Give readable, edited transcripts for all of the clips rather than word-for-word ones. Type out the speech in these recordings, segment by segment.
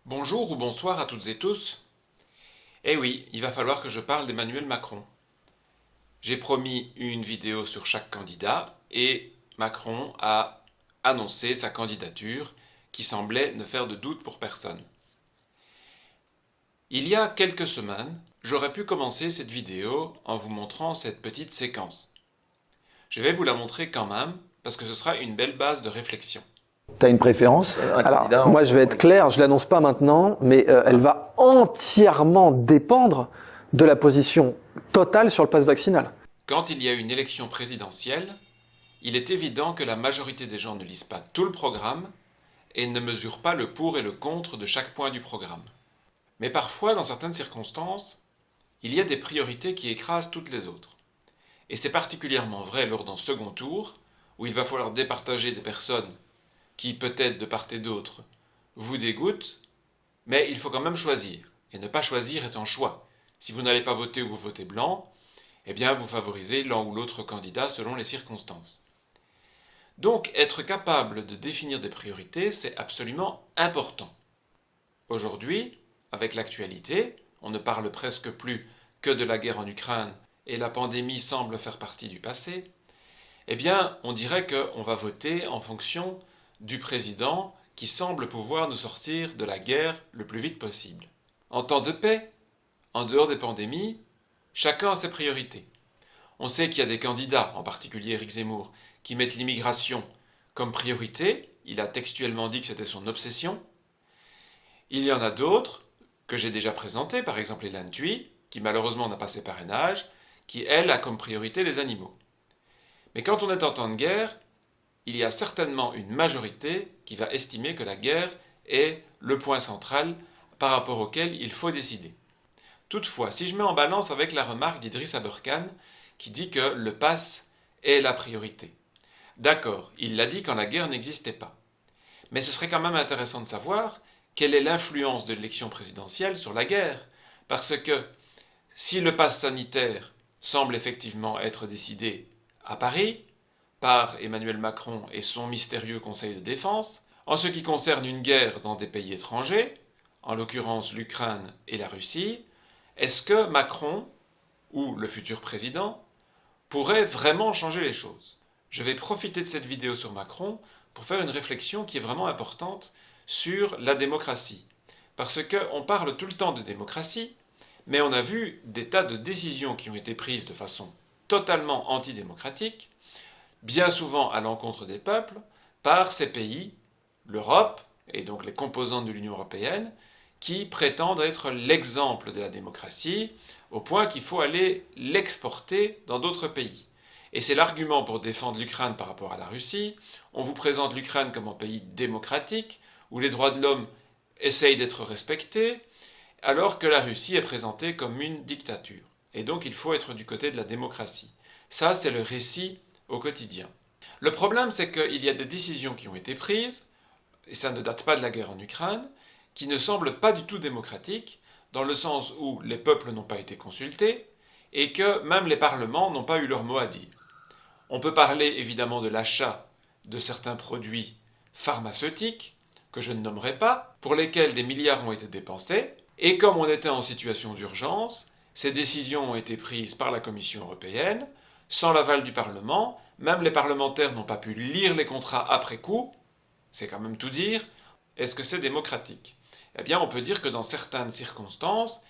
Bonjour ou bonsoir à toutes et tous. Eh oui, il va falloir que je parle d'Emmanuel Macron. J'ai promis une vidéo sur chaque candidat et Macron a annoncé sa candidature qui semblait ne faire de doute pour personne. Il y a quelques semaines, j'aurais pu commencer cette vidéo en vous montrant cette petite séquence. Je vais vous la montrer quand même parce que ce sera une belle base de réflexion. T'as une préférence, un Alors, candidat moi, je vais être clair, je l'annonce pas maintenant, mais elle va entièrement dépendre de la position totale sur le pass vaccinal. Quand il y a une élection présidentielle, il est évident que la majorité des gens ne lisent pas tout le programme et ne mesurent pas le pour et le contre de chaque point du programme. Mais parfois, dans certaines circonstances, il y a des priorités qui écrasent toutes les autres. Et c'est particulièrement vrai lors d'un second tour, où il va falloir départager des personnes qui, peut-être de part et d'autre, vous dégoûtent, mais il faut quand même choisir. Et ne pas choisir est un choix. Si vous n'allez pas voter ou vous votez blanc, eh bien vous favorisez l'un ou l'autre candidat selon les circonstances. Donc être capable de définir des priorités, c'est absolument important. Aujourd'hui, avec l'actualité, on ne parle presque plus que de la guerre en Ukraine et la pandémie semble faire partie du passé, eh bien on dirait qu'on va voter en fonction du président qui semble pouvoir nous sortir de la guerre le plus vite possible. En temps de paix, en dehors des pandémies, chacun a ses priorités. On sait qu'il y a des candidats, en particulier Éric Zemmour, qui mettent l'immigration comme priorité. Il a textuellement dit que c'était son obsession. Il y en a d'autres, que j'ai déjà présentés, par exemple Hélène Thuy, qui malheureusement n'a pas ses parrainages, qui elle a comme priorité les animaux. Mais quand on est en temps de guerre, il y a certainement une majorité qui va estimer que la guerre est le point central par rapport auquel il faut décider. Toutefois, si je mets en balance avec la remarque d'Idriss Aberkane qui dit que le pass est la priorité. D'accord, il l'a dit quand la guerre n'existait pas. Mais ce serait quand même intéressant de savoir quelle est l'influence de l'élection présidentielle sur la guerre. Parce que si le pass sanitaire semble effectivement être décidé à Paris, par Emmanuel Macron et son mystérieux Conseil de défense, en ce qui concerne une guerre dans des pays étrangers, en l'occurrence l'Ukraine et la Russie, est-ce que Macron, ou le futur président, pourrait vraiment changer les choses? Je vais profiter de cette vidéo sur Macron pour faire une réflexion qui est vraiment importante sur la démocratie. Parce qu'on parle tout le temps de démocratie, mais on a vu des tas de décisions qui ont été prises de façon totalement antidémocratique, bien souvent à l'encontre des peuples, par ces pays, l'Europe, et donc les composantes de l'Union européenne, qui prétendent être l'exemple de la démocratie, au point qu'il faut aller l'exporter dans d'autres pays. Et c'est l'argument pour défendre l'Ukraine par rapport à la Russie. On vous présente l'Ukraine comme un pays démocratique, où les droits de l'homme essayent d'être respectés, alors que la Russie est présentée comme une dictature. Et donc il faut être du côté de la démocratie. Ça, c'est le récit au quotidien. Le problème, c'est qu'il y a des décisions qui ont été prises, et ça ne date pas de la guerre en Ukraine, qui ne semblent pas du tout démocratiques, dans le sens où les peuples n'ont pas été consultés, et que même les parlements n'ont pas eu leur mot à dire. On peut parler évidemment de l'achat de certains produits pharmaceutiques, que je ne nommerai pas, pour lesquels des milliards ont été dépensés, et comme on était en situation d'urgence, ces décisions ont été prises par la Commission européenne, sans l'aval du Parlement, même les parlementaires n'ont pas pu lire les contrats après coup, c'est quand même tout dire. Est-ce que c'est démocratique? Eh bien, on peut dire que dans certaines circonstances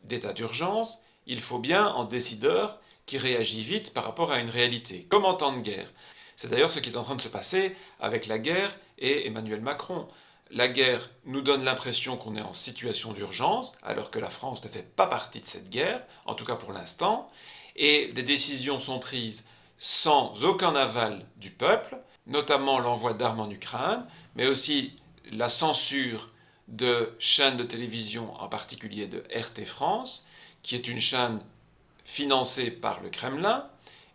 d'état d'urgence, il faut bien un décideur qui réagit vite par rapport à une réalité, comme en temps de guerre. C'est d'ailleurs ce qui est en train de se passer avec la guerre et Emmanuel Macron. La guerre nous donne l'impression qu'on est en situation d'urgence, alors que la France ne fait pas partie de cette guerre, en tout cas pour l'instant, et des décisions sont prises sans aucun aval du peuple, notamment l'envoi d'armes en Ukraine, mais aussi la censure de chaînes de télévision, en particulier de RT France, qui est une chaîne financée par le Kremlin,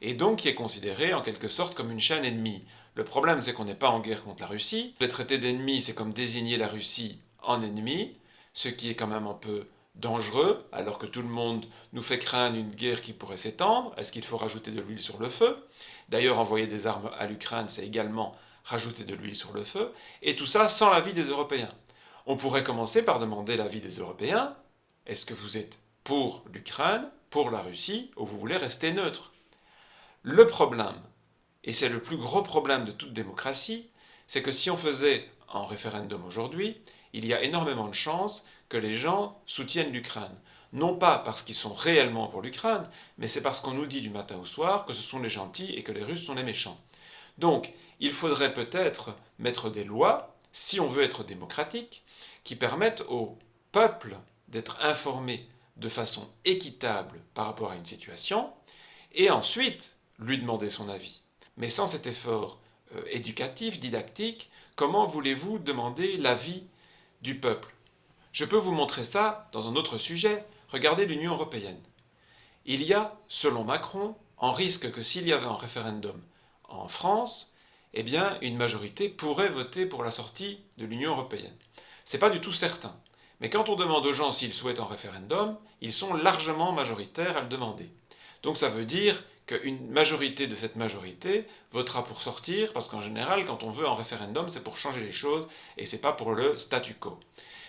et donc qui est considérée en quelque sorte comme une chaîne ennemie. Le problème, c'est qu'on n'est pas en guerre contre la Russie. Les traités d'ennemis, c'est comme désigner la Russie en ennemi, ce qui est quand même un peu dangereux, alors que tout le monde nous fait craindre une guerre qui pourrait s'étendre. Est-ce qu'il faut rajouter de l'huile sur le feu? D'ailleurs, envoyer des armes à l'Ukraine, c'est également rajouter de l'huile sur le feu, et tout ça sans l'avis des Européens. On pourrait commencer par demander l'avis des Européens. Est-ce que vous êtes pour l'Ukraine, pour la Russie, ou vous voulez rester neutre? Le problème, et c'est le plus gros problème de toute démocratie, c'est que si on faisait un référendum aujourd'hui, il y a énormément de chances que les gens soutiennent l'Ukraine. Non pas parce qu'ils sont réellement pour l'Ukraine, mais c'est parce qu'on nous dit du matin au soir que ce sont les gentils et que les Russes sont les méchants. Donc, il faudrait peut-être mettre des lois, si on veut être démocratique, qui permettent au peuple d'être informé de façon équitable par rapport à une situation, et ensuite lui demander son avis. Mais sans cet effort éducatif, didactique, comment voulez-vous demander l'avis du peuple? Je peux vous montrer ça dans un autre sujet. Regardez l'Union européenne. Il y a, selon Macron, un risque que s'il y avait un référendum en France, eh bien, une majorité pourrait voter pour la sortie de l'Union européenne. C'est pas du tout certain. Mais quand on demande aux gens s'ils souhaitent un référendum, ils sont largement majoritaires à le demander. Donc ça veut dire qu'une majorité de cette majorité votera pour sortir, parce qu'en général, quand on veut un référendum, c'est pour changer les choses, et c'est pas pour le statu quo.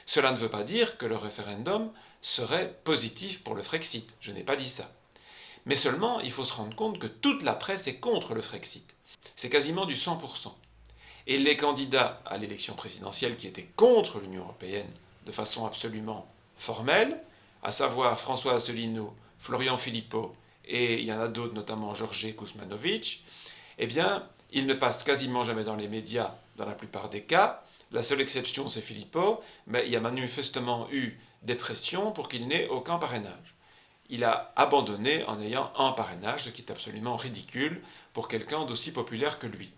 Cela ne veut pas dire que le référendum serait positif pour le Frexit, je n'ai pas dit ça. Mais seulement, il faut se rendre compte que toute la presse est contre le Frexit. C'est quasiment du 100%. Et les candidats à l'élection présidentielle qui étaient contre l'Union européenne de façon absolument formelle, à savoir François Asselineau, Florian Philippot, et il y en a d'autres, notamment Georges Kuzmanovic, eh bien, ils ne passent quasiment jamais dans les médias dans la plupart des cas. La seule exception, c'est Philippot, mais il y a manifestement eu des pressions pour qu'il n'ait aucun parrainage. Il a abandonné en ayant un parrainage, ce qui est absolument ridicule pour quelqu'un d'aussi populaire que lui.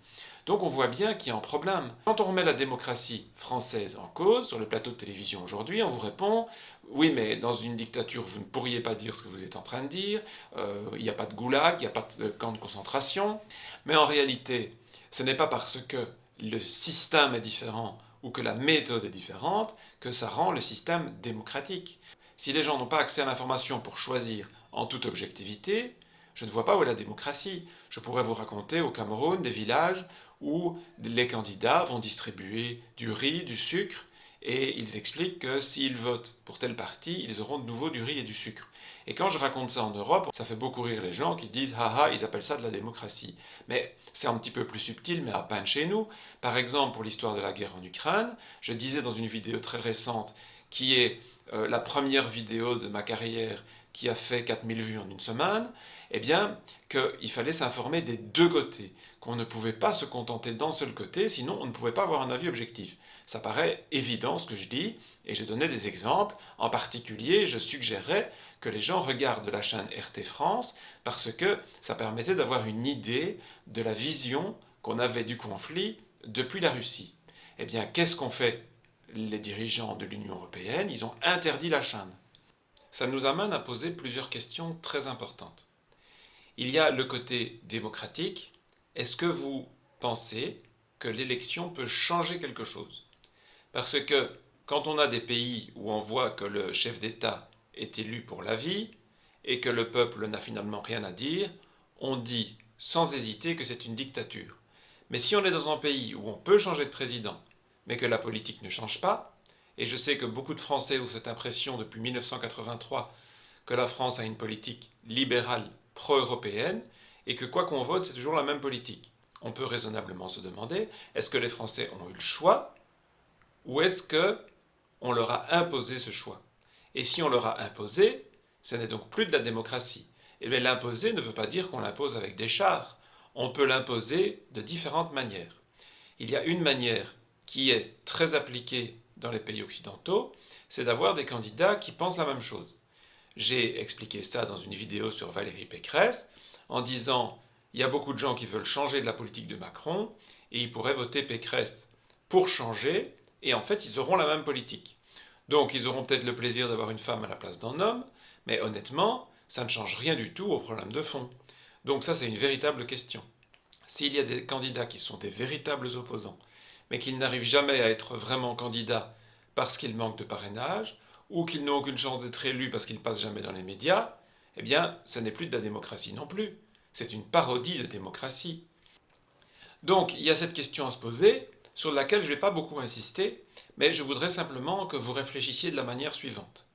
Donc on voit bien qu'il y a un problème. Quand on remet la démocratie française en cause, sur le plateau de télévision aujourd'hui, on vous répond « Oui, mais dans une dictature, vous ne pourriez pas dire ce que vous êtes en train de dire, il n'y a pas de goulag, il n'y a pas de camp de concentration. » Mais en réalité, ce n'est pas parce que le système est différent ou que la méthode est différente que ça rend le système démocratique. Si les gens n'ont pas accès à l'information pour choisir en toute objectivité, je ne vois pas où est la démocratie. Je pourrais vous raconter au Cameroun des villages où les candidats vont distribuer du riz, du sucre, et ils expliquent que s'ils votent pour tel parti, ils auront de nouveau du riz et du sucre. Et quand je raconte ça en Europe, ça fait beaucoup rire les gens qui disent « Haha, ils appellent ça de la démocratie ». Mais c'est un petit peu plus subtil, mais à peine chez nous. Par exemple, pour l'histoire de la guerre en Ukraine, je disais dans une vidéo très récente, qui est la première vidéo de ma carrière qui a fait 4000 vues en une semaine, eh bien, qu'il fallait s'informer des deux côtés, qu'on ne pouvait pas se contenter d'un seul côté, sinon on ne pouvait pas avoir un avis objectif. Ça paraît évident ce que je dis, et je donnais des exemples. En particulier, je suggérais que les gens regardent la chaîne RT France, parce que ça permettait d'avoir une idée de la vision qu'on avait du conflit depuis la Russie. Eh bien, qu'est-ce qu'ont fait les dirigeants de l'Union européenne? Ils ont interdit la chaîne. Ça nous amène à poser plusieurs questions très importantes. Il y a le côté démocratique. Est-ce que vous pensez que l'élection peut changer quelque chose? Parce que quand on a des pays où on voit que le chef d'État est élu pour la vie et que le peuple n'a finalement rien à dire, on dit sans hésiter que c'est une dictature. Mais si on est dans un pays où on peut changer de président, mais que la politique ne change pas, et je sais que beaucoup de Français ont cette impression depuis 1983 que la France a une politique libérale pro-européenne, et que quoi qu'on vote, c'est toujours la même politique. On peut raisonnablement se demander, est-ce que les Français ont eu le choix, ou est-ce qu'on leur a imposé ce choix? Et si on leur a imposé, ce n'est donc plus de la démocratie. Et bien l'imposer ne veut pas dire qu'on l'impose avec des chars. On peut l'imposer de différentes manières. Il y a une manière qui est très appliquée dans les pays occidentaux, c'est d'avoir des candidats qui pensent la même chose. J'ai expliqué ça dans une vidéo sur Valérie Pécresse, en disant « il y a beaucoup de gens qui veulent changer de la politique de Macron, et ils pourraient voter Pécresse pour changer, et en fait ils auront la même politique. Donc ils auront peut-être le plaisir d'avoir une femme à la place d'un homme, mais honnêtement, ça ne change rien du tout au problème de fond. Donc ça c'est une véritable question. S'il y a des candidats qui sont des véritables opposants, mais qu'ils n'arrivent jamais à être vraiment candidats parce qu'ils manquent de parrainage, ou qu'ils n'ont aucune chance d'être élus parce qu'ils ne passent jamais dans les médias, eh bien, ce n'est plus de la démocratie non plus. C'est une parodie de démocratie. Donc, il y a cette question à se poser. sur laquelle je ne vais pas beaucoup insister, mais je voudrais simplement que vous réfléchissiez de la manière suivante.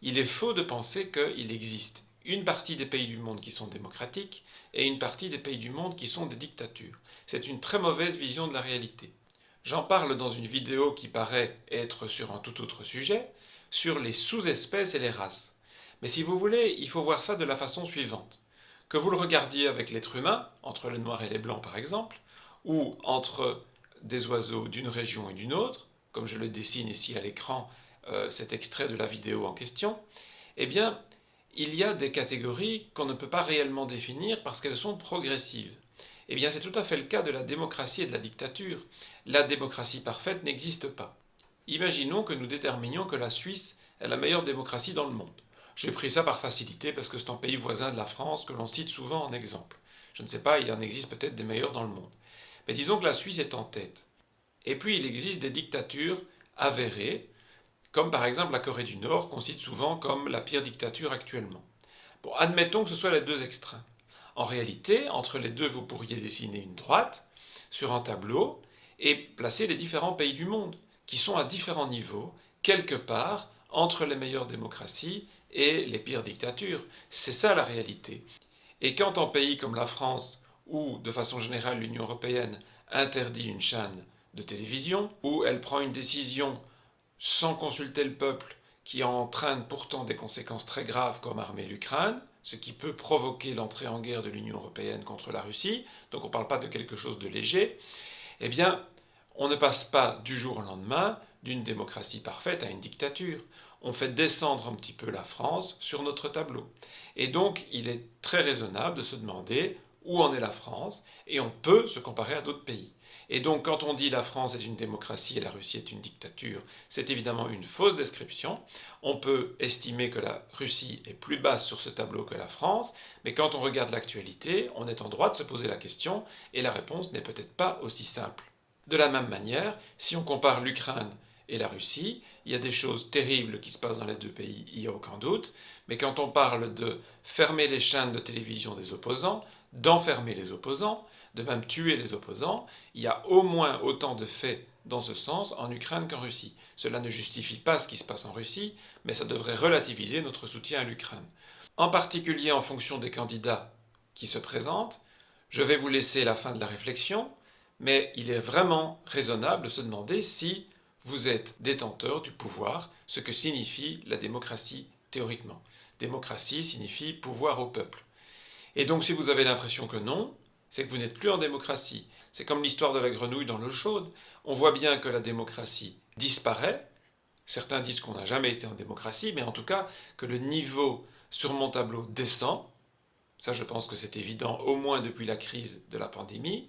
Il est faux de penser qu'il existe une partie des pays du monde qui sont démocratiques et une partie des pays du monde qui sont des dictatures. C'est une très mauvaise vision de la réalité. J'en parle dans une vidéo qui paraît être sur un tout autre sujet, sur les sous-espèces et les races. Mais si vous voulez, il faut voir ça de la façon suivante. Que vous le regardiez avec l'être humain, entre les noirs et les blancs par exemple, ou entre des oiseaux d'une région et d'une autre, comme je le dessine ici à l'écran, cet extrait de la vidéo en question, eh bien, il y a des catégories qu'on ne peut pas réellement définir parce qu'elles sont progressives. Eh bien, c'est tout à fait le cas de la démocratie et de la dictature. La démocratie parfaite n'existe pas. Imaginons que nous déterminions que la Suisse est la meilleure démocratie dans le monde. J'ai pris ça par facilité parce que c'est un pays voisin de la France que l'on cite souvent en exemple. Je ne sais pas, il en existe peut-être des meilleurs dans le monde. Mais disons que la Suisse est en tête. Et puis il existe des dictatures avérées, comme par exemple la Corée du Nord, qu'on cite souvent comme la pire dictature actuellement. Bon, admettons que ce soit les deux extrêmes. En réalité, entre les deux, vous pourriez dessiner une droite sur un tableau et placer les différents pays du monde, qui sont à différents niveaux, quelque part entre les meilleures démocraties et les pires dictatures. C'est ça la réalité. Et quand un pays comme la France, ou de façon générale l'Union européenne, interdit une chaîne de télévision, ou elle prend une décision sans consulter le peuple, qui entraîne pourtant des conséquences très graves comme armer l'Ukraine, ce qui peut provoquer l'entrée en guerre de l'Union européenne contre la Russie, donc on ne parle pas de quelque chose de léger, eh bien, on ne passe pas du jour au lendemain d'une démocratie parfaite à une dictature. On fait descendre un petit peu la France sur notre tableau. Et donc, il est très raisonnable de se demander où en est la France, et on peut se comparer à d'autres pays. Et donc, quand on dit la France est une démocratie et la Russie est une dictature, c'est évidemment une fausse description. On peut estimer que la Russie est plus basse sur ce tableau que la France, mais quand on regarde l'actualité, on est en droit de se poser la question, et la réponse n'est peut-être pas aussi simple. De la même manière, si on compare l'Ukraine et la Russie, il y a des choses terribles qui se passent dans les deux pays, il n'y a aucun doute, mais quand on parle de fermer les chaînes de télévision des opposants, d'enfermer les opposants, de même tuer les opposants, il y a au moins autant de faits dans ce sens en Ukraine qu'en Russie. Cela ne justifie pas ce qui se passe en Russie, mais ça devrait relativiser notre soutien à l'Ukraine. En particulier en fonction des candidats qui se présentent, je vais vous laisser la fin de la réflexion, mais il est vraiment raisonnable de se demander si vous êtes détenteur du pouvoir, ce que signifie la démocratie théoriquement. Démocratie signifie pouvoir au peuple. Et donc si vous avez l'impression que non, c'est que vous n'êtes plus en démocratie. C'est comme l'histoire de la grenouille dans l'eau chaude. On voit bien que la démocratie disparaît. Certains disent qu'on n'a jamais été en démocratie, mais en tout cas que le niveau sur mon tableau descend. Ça, je pense que c'est évident, au moins depuis la crise de la pandémie.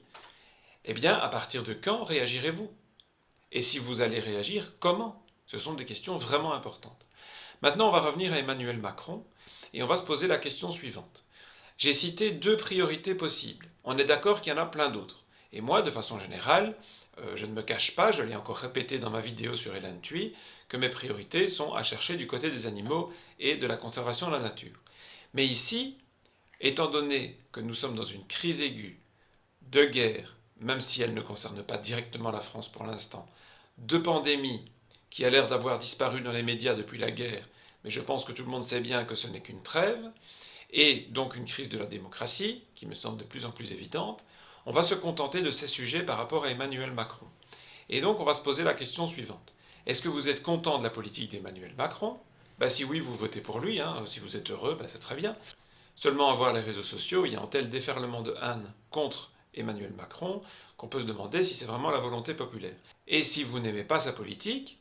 Eh bien, à partir de quand réagirez-vous? Et si vous allez réagir, comment? Ce sont des questions vraiment importantes. Maintenant, on va revenir à Emmanuel Macron et on va se poser la question suivante. J'ai cité deux priorités possibles. On est d'accord qu'il y en a plein d'autres. Et moi, de façon générale, je ne me cache pas, je l'ai encore répété dans ma vidéo sur Hélène Thuy, que mes priorités sont à chercher du côté des animaux et de la conservation de la nature. Mais ici, étant donné que nous sommes dans une crise aiguë de guerre, même si elle ne concerne pas directement la France pour l'instant, de pandémie qui a l'air d'avoir disparu dans les médias depuis la guerre, mais je pense que tout le monde sait bien que ce n'est qu'une trêve, et donc une crise de la démocratie, qui me semble de plus en plus évidente, on va se contenter de ces sujets par rapport à Emmanuel Macron. Et donc on va se poser la question suivante. Est-ce que vous êtes content de la politique d'Emmanuel Macron? Si oui, vous votez pour lui, si vous êtes heureux, c'est très bien. Seulement à voir les réseaux sociaux, il y a un tel déferlement de haine contre Emmanuel Macron qu'on peut se demander si c'est vraiment la volonté populaire. Et si vous n'aimez pas sa politique,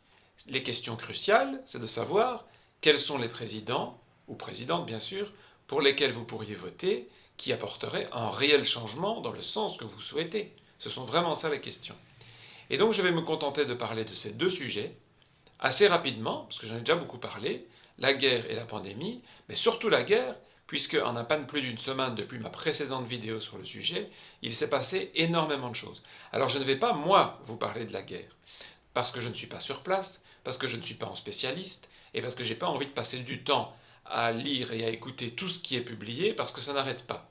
les questions cruciales, c'est de savoir quels sont les présidents, ou présidentes bien sûr, pour lesquels vous pourriez voter, qui apporteraient un réel changement dans le sens que vous souhaitez. Ce sont vraiment ça les questions. Et donc je vais me contenter de parler de ces deux sujets, assez rapidement, parce que j'en ai déjà beaucoup parlé, la guerre et la pandémie, mais surtout la guerre, puisque en à peine plus d'une semaine depuis ma précédente vidéo sur le sujet, il s'est passé énormément de choses. Alors je ne vais pas, moi, vous parler de la guerre, parce que je ne suis pas sur place, parce que je ne suis pas un spécialiste, et parce que je n'ai pas envie de passer du temps à lire et à écouter tout ce qui est publié, parce que ça n'arrête pas.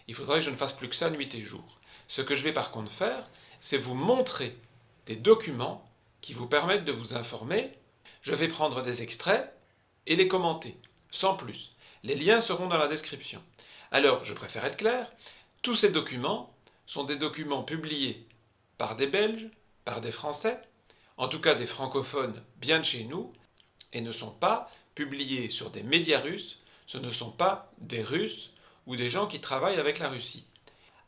Il faudrait que je ne fasse plus que ça nuit et jour. Ce que je vais par contre faire, c'est vous montrer des documents qui vous permettent de vous informer. Je vais prendre des extraits et les commenter, sans plus. Les liens seront dans la description. Alors, je préfère être clair, tous ces documents sont des documents publiés par des Belges, par des Français, en tout cas des francophones bien de chez nous, et ne sont pas publiés sur des médias russes, ce ne sont pas des Russes ou des gens qui travaillent avec la Russie,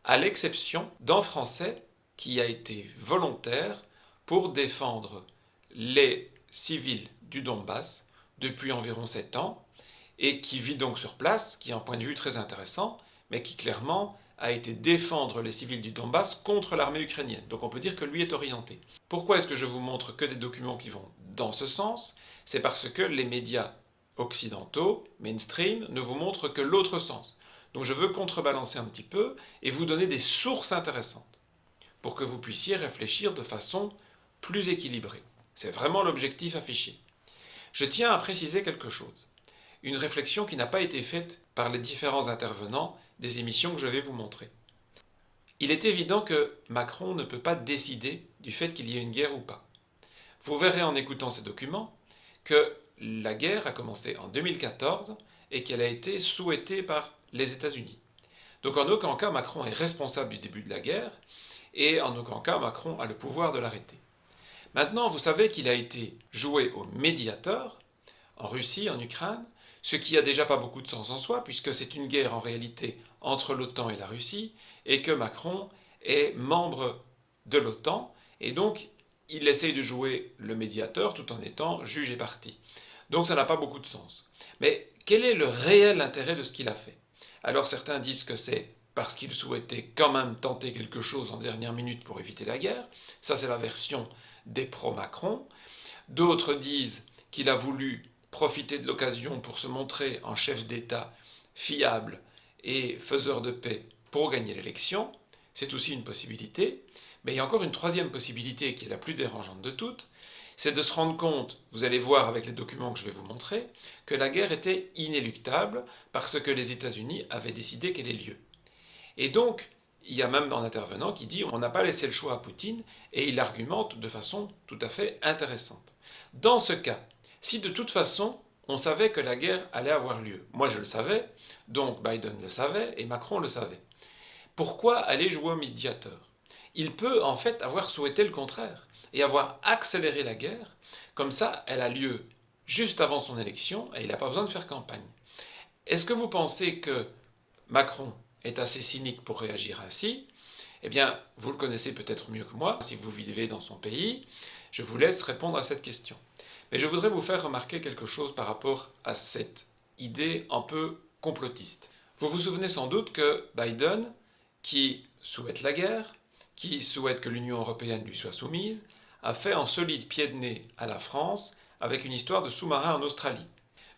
à l'exception d'un Français qui a été volontaire pour défendre les civils du Donbass depuis environ 7 ans, et qui vit donc sur place, qui est un point de vue très intéressant, mais qui clairement a été défendre les civils du Donbass contre l'armée ukrainienne. Donc on peut dire que lui est orienté. Pourquoi est-ce que je vous montre que des documents qui vont dans ce sens? C'est parce que les médias occidentaux, mainstream, ne vous montrent que l'autre sens. Donc je veux contrebalancer un petit peu et vous donner des sources intéressantes pour que vous puissiez réfléchir de façon plus équilibrée. C'est vraiment l'objectif affiché. Je tiens à préciser quelque chose. Une réflexion qui n'a pas été faite par les différents intervenants des émissions que je vais vous montrer. Il est évident que Macron ne peut pas décider du fait qu'il y ait une guerre ou pas. Vous verrez en écoutant ces documents que la guerre a commencé en 2014 et qu'elle a été souhaitée par les États-Unis. Donc en aucun cas Macron est responsable du début de la guerre et en aucun cas Macron a le pouvoir de l'arrêter. Maintenant, vous savez qu'il a été joué au médiateur en Russie, en Ukraine, ce qui a déjà pas beaucoup de sens en soi, puisque c'est une guerre en réalité entre l'OTAN et la Russie, et que Macron est membre de l'OTAN, et donc il essaye de jouer le médiateur tout en étant juge et partie. Donc ça n'a pas beaucoup de sens. Mais quel est le réel intérêt de ce qu'il a fait? Alors certains disent que c'est parce qu'il souhaitait quand même tenter quelque chose en dernière minute pour éviter la guerre. Ça, c'est la version des pro-Macron. D'autres disent qu'il a voulu profiter de l'occasion pour se montrer un chef d'État fiable et faiseur de paix pour gagner l'élection. C'est aussi une possibilité. Mais il y a encore une troisième possibilité qui est la plus dérangeante de toutes, c'est de se rendre compte, vous allez voir avec les documents que je vais vous montrer, que la guerre était inéluctable parce que les États-Unis avaient décidé qu'elle ait lieu. Et donc, il y a même un intervenant qui dit on n'a pas laissé le choix à Poutine, et il argumente de façon tout à fait intéressante. Dans ce cas, si de toute façon on savait que la guerre allait avoir lieu, moi je le savais, donc Biden le savait et Macron le savait, pourquoi aller jouer au médiateur? Il peut en fait avoir souhaité le contraire et avoir accéléré la guerre, comme ça elle a lieu juste avant son élection et il n'a pas besoin de faire campagne. Est-ce que vous pensez que Macron est assez cynique pour réagir ainsi? Eh bien, vous le connaissez peut-être mieux que moi, si vous vivez dans son pays. Je vous laisse répondre à cette question. Mais je voudrais vous faire remarquer quelque chose par rapport à cette idée un peu complotiste. Vous vous souvenez sans doute que Biden, qui souhaite la guerre, qui souhaite que l'Union européenne lui soit soumise, a fait un solide pied de nez à la France avec une histoire de sous-marin en Australie.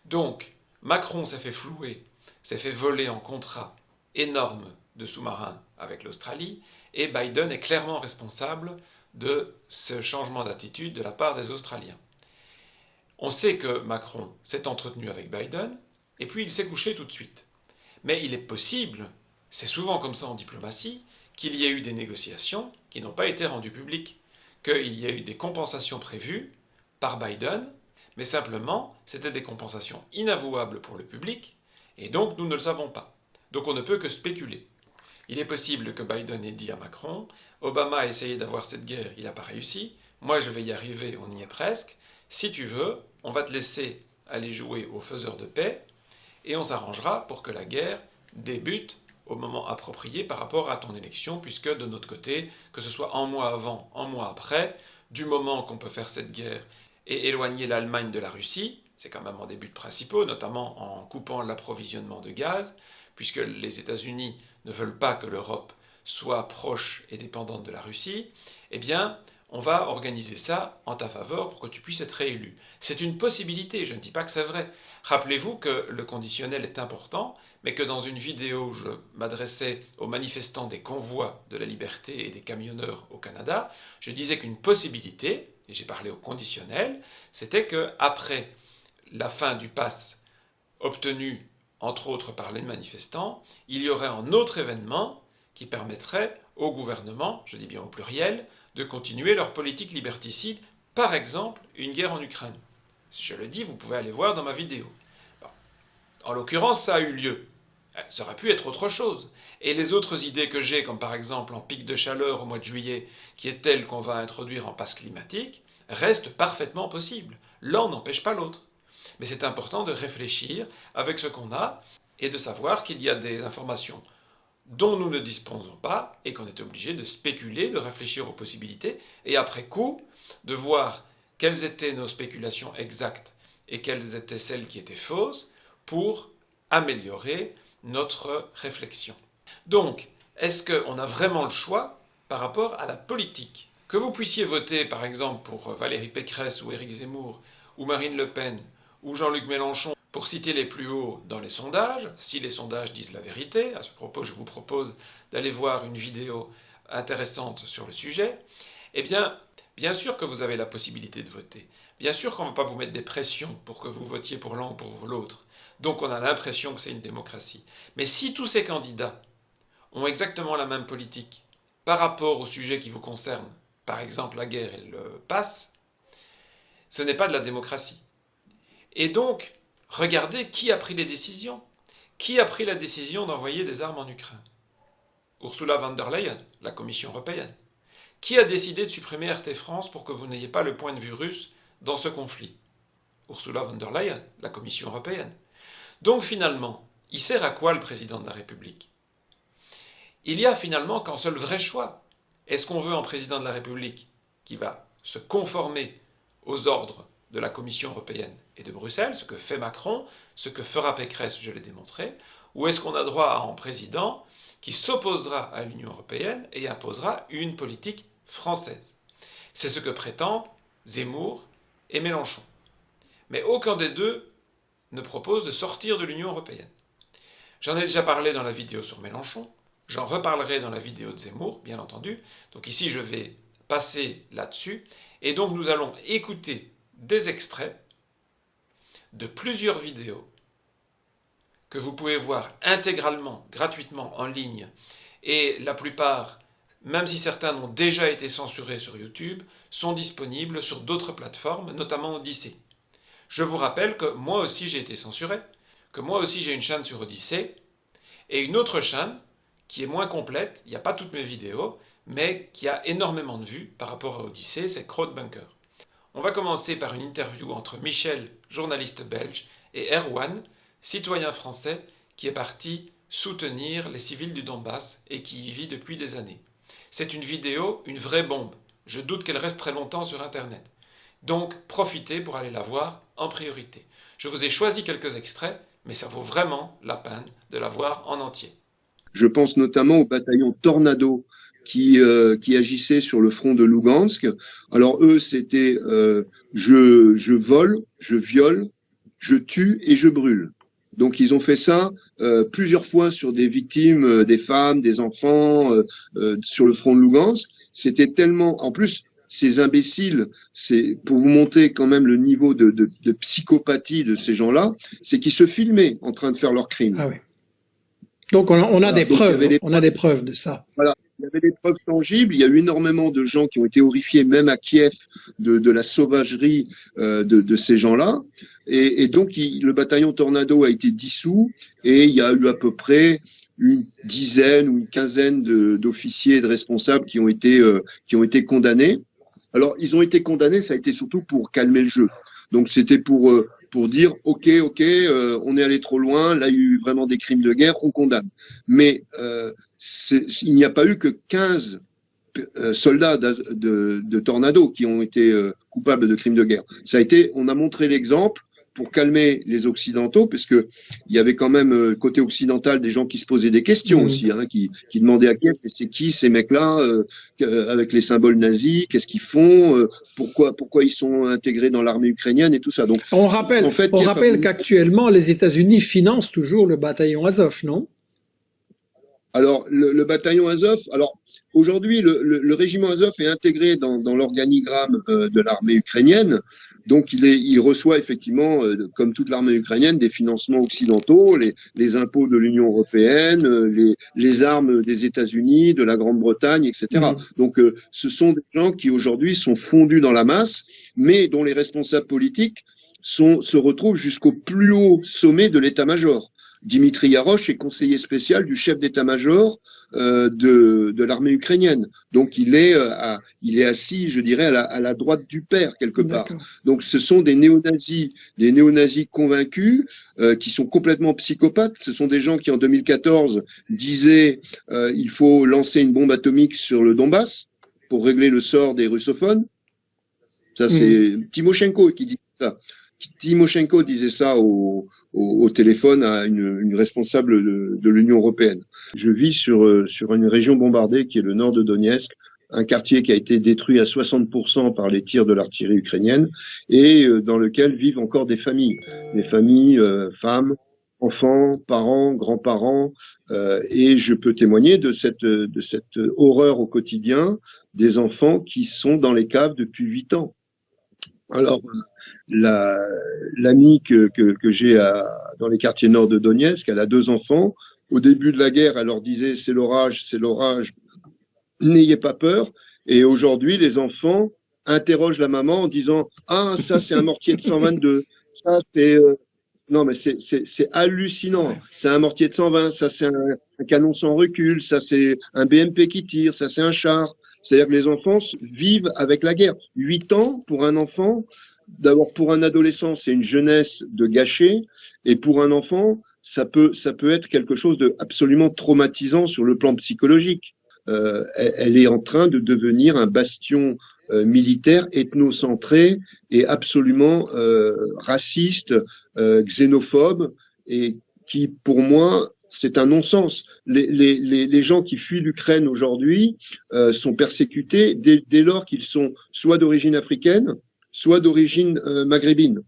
Donc, Macron s'est fait flouer, s'est fait voler en contrat énorme de sous-marins avec l'Australie, et Biden est clairement responsable de ce changement d'attitude de la part des Australiens. On sait que Macron s'est entretenu avec Biden, et puis il s'est couché tout de suite. Mais il est possible, c'est souvent comme ça en diplomatie, qu'il y ait eu des négociations qui n'ont pas été rendues publiques, qu'il y ait eu des compensations prévues par Biden, mais simplement c'était des compensations inavouables pour le public, et donc nous ne le savons pas. Donc on ne peut que spéculer. Il est possible que Biden ait dit à Macron « Obama a essayé d'avoir cette guerre, il n'a pas réussi, moi je vais y arriver, on y est presque, si tu veux, on va te laisser aller jouer au faiseur de paix, et on s'arrangera pour que la guerre débute au moment approprié par rapport à ton élection, puisque de notre côté, que ce soit un mois avant, un mois après, du moment qu'on peut faire cette guerre et éloigner l'Allemagne de la Russie, c'est quand même un des buts principaux, notamment en coupant l'approvisionnement de gaz, puisque les États-Unis ne veulent pas que l'Europe soit proche et dépendante de la Russie, eh bien, on va organiser ça en ta faveur pour que tu puisses être réélu. C'est une possibilité, je ne dis pas que c'est vrai. Rappelez-vous que le conditionnel est important, mais que dans une vidéo, je m'adressais aux manifestants des convois de la liberté et des camionneurs au Canada, je disais qu'une possibilité, et j'ai parlé au conditionnel, c'était qu'après la fin du pass obtenu entre autres par les manifestants, il y aurait un autre événement qui permettrait au gouvernement, je dis bien au pluriel, de continuer leur politique liberticide, par exemple une guerre en Ukraine. Si je le dis, vous pouvez aller voir dans ma vidéo. Bon. En l'occurrence, ça a eu lieu. Ça aurait pu être autre chose. Et les autres idées que j'ai, comme par exemple en pic de chaleur au mois de juillet, qui est telle qu'on va introduire en passe climatique, restent parfaitement possibles. L'un n'empêche pas l'autre. Mais c'est important de réfléchir avec ce qu'on a et de savoir qu'il y a des informations dont nous ne disposons pas et qu'on est obligé de spéculer, de réfléchir aux possibilités et après coup, de voir quelles étaient nos spéculations exactes et quelles étaient celles qui étaient fausses pour améliorer notre réflexion. Donc, est-ce qu'on a vraiment le choix par rapport à la politique? Que vous puissiez voter par exemple pour Valérie Pécresse ou Éric Zemmour ou Marine Le Pen ou Jean-Luc Mélenchon pour citer les plus hauts dans les sondages, si les sondages disent la vérité, à ce propos je vous propose d'aller voir une vidéo intéressante sur le sujet, eh bien sûr que vous avez la possibilité de voter. Bien sûr qu'on ne va pas vous mettre des pressions pour que vous votiez pour l'un ou pour l'autre. Donc on a l'impression que c'est une démocratie. Mais si tous ces candidats ont exactement la même politique par rapport au sujet qui vous concerne, par exemple la guerre et le pass, ce n'est pas de la démocratie. Et donc, regardez qui a pris les décisions. Qui a pris la décision d'envoyer des armes en Ukraine? Ursula von der Leyen, la Commission européenne. Qui a décidé de supprimer RT France pour que vous n'ayez pas le point de vue russe dans ce conflit? Ursula von der Leyen, la Commission européenne. Donc finalement, il sert à quoi le président de la République? Il y a finalement qu'un seul vrai choix. Est-ce qu'on veut un président de la République qui va se conformer aux ordres de la Commission européenne et de Bruxelles, ce que fait Macron, ce que fera Pécresse, je l'ai démontré, ou est-ce qu'on a droit à un président qui s'opposera à l'Union européenne et imposera une politique française? C'est ce que prétendent Zemmour et Mélenchon. Mais aucun des deux ne propose de sortir de l'Union européenne. J'en ai déjà parlé dans la vidéo sur Mélenchon, j'en reparlerai dans la vidéo de Zemmour, bien entendu. Donc ici, je vais passer là-dessus. Et donc, nous allons écouter des extraits de plusieurs vidéos que vous pouvez voir intégralement, gratuitement, en ligne. Et la plupart, même si certains ont déjà été censurés sur YouTube, sont disponibles sur d'autres plateformes, notamment Odyssée. Je vous rappelle que moi aussi j'ai été censuré, que moi aussi j'ai une chaîne sur Odyssée, et une autre chaîne qui est moins complète, il n'y a pas toutes mes vidéos, mais qui a énormément de vues par rapport à Odyssée, c'est Crowdbunker. On va commencer par une interview entre Michel, journaliste belge, et Erwan, citoyen français, qui est parti soutenir les civils du Donbass et qui y vit depuis des années. C'est une vidéo, une vraie bombe. Je doute qu'elle reste très longtemps sur Internet. Donc, profitez pour aller la voir en priorité. Je vous ai choisi quelques extraits, mais ça vaut vraiment la peine de la voir en entier. Je pense notamment au bataillon Tornado qui agissait sur le front de Lugansk. Alors eux, c'était je vole, je viole, je tue et je brûle. Donc ils ont fait ça plusieurs fois sur des victimes, des femmes, des enfants, sur le front de Lugansk. C'était tellement... En plus, ces imbéciles, c'est pour vous montrer quand même le niveau de psychopathie de ces gens-là, c'est qu'ils se filmaient en train de faire leurs crimes. Ah oui. Donc on a des preuves, on a des preuves de ça. Voilà, il y avait des preuves tangibles. Il y a eu énormément de gens qui ont été horrifiés, même à Kiev, de la sauvagerie de ces gens-là. Et donc le bataillon Tornado a été dissous et il y a eu à peu près une dizaine ou une quinzaine d'officiers et de responsables qui ont été condamnés. Alors ils ont été condamnés, ça a été surtout pour calmer le jeu. Donc c'était pour dire ok, on est allé trop loin, là il y a eu vraiment des crimes de guerre, on condamne. Mais il n'y a pas eu que 15 soldats de Tornado qui ont été coupables de crimes de guerre. On a montré l'exemple pour calmer les Occidentaux, parce que il y avait quand même côté occidental des gens qui se posaient des questions aussi, hein, qui demandaient à Kiev, c'est qui ces mecs-là avec les symboles nazis, qu'est-ce qu'ils font, pourquoi ils sont intégrés dans l'armée ukrainienne et tout ça. Donc on rappelle qu'actuellement les États-Unis financent toujours le bataillon Azov, non? Alors, le bataillon Azov, alors aujourd'hui, le régiment Azov est intégré dans l'organigramme de l'armée ukrainienne. Donc, il reçoit effectivement, comme toute l'armée ukrainienne, des financements occidentaux, les impôts de l'Union européenne, les armes des États-Unis, de la Grande-Bretagne, etc. Donc, ce sont des gens qui aujourd'hui sont fondus dans la masse, mais dont les responsables politiques se retrouvent jusqu'au plus haut sommet de l'état-major. Dimitri Yarosh est conseiller spécial du chef d'état-major de l'armée ukrainienne. Donc il est assis, je dirais, à la droite du père quelque part. Donc ce sont des néo-nazis convaincus qui sont complètement psychopathes. Ce sont des gens qui en 2014 disaient il faut lancer une bombe atomique sur le Donbass pour régler le sort des russophones. Ça c'est Timoshenko qui dit ça. Timoshenko disait ça au téléphone à une responsable de l'Union européenne. Je vis sur une région bombardée qui est le nord de Donetsk, un quartier qui a été détruit à 60% par les tirs de l'artillerie ukrainienne et dans lequel vivent encore des familles, femmes, enfants, parents, grands-parents, et je peux témoigner de cette horreur au quotidien des enfants qui sont dans les caves depuis 8 ans. Alors, l'amie que j'ai dans les quartiers nord de Donetsk, elle a 2 enfants. Au début de la guerre, elle leur disait c'est l'orage, n'ayez pas peur. Et aujourd'hui, les enfants interrogent la maman en disant ah ça c'est un mortier de 122, ça c'est non mais c'est hallucinant. C'est un mortier de 120, ça c'est un canon sans recul, ça c'est un BMP qui tire, ça c'est un char. C'est-à-dire que les enfants vivent avec la guerre. 8 ans pour un enfant, d'abord pour un adolescent, c'est une jeunesse de gâcher, et pour un enfant, ça peut être quelque chose de absolument traumatisant sur le plan psychologique. Elle est en train de devenir un bastion militaire ethnocentré et absolument raciste, xénophobe, et qui, pour moi, c'est un non-sens. Les gens qui fuient l'Ukraine aujourd'hui sont persécutés dès lors qu'ils sont soit d'origine africaine, soit d'origine maghrébine.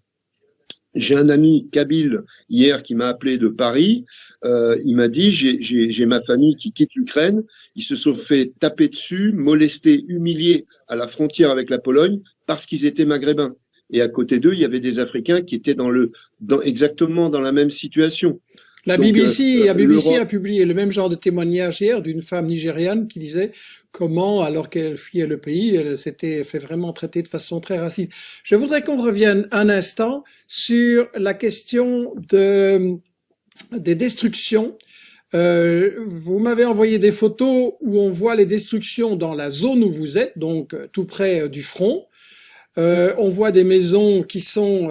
J'ai un ami kabyle hier qui m'a appelé de Paris. Il m'a dit j'ai ma famille qui quitte l'Ukraine. Ils se sont fait taper dessus, molester, humilier à la frontière avec la Pologne parce qu'ils étaient maghrébins. Et à côté d'eux, il y avait des Africains qui étaient exactement dans la même situation. La BBC a publié le même genre de témoignage hier d'une femme nigériane qui disait comment, alors qu'elle fuyait le pays, elle s'était fait vraiment traiter de façon très raciste. Je voudrais qu'on revienne un instant sur la question des destructions. Vous m'avez envoyé des photos où on voit les destructions dans la zone où vous êtes, donc tout près du front. On voit des maisons qui sont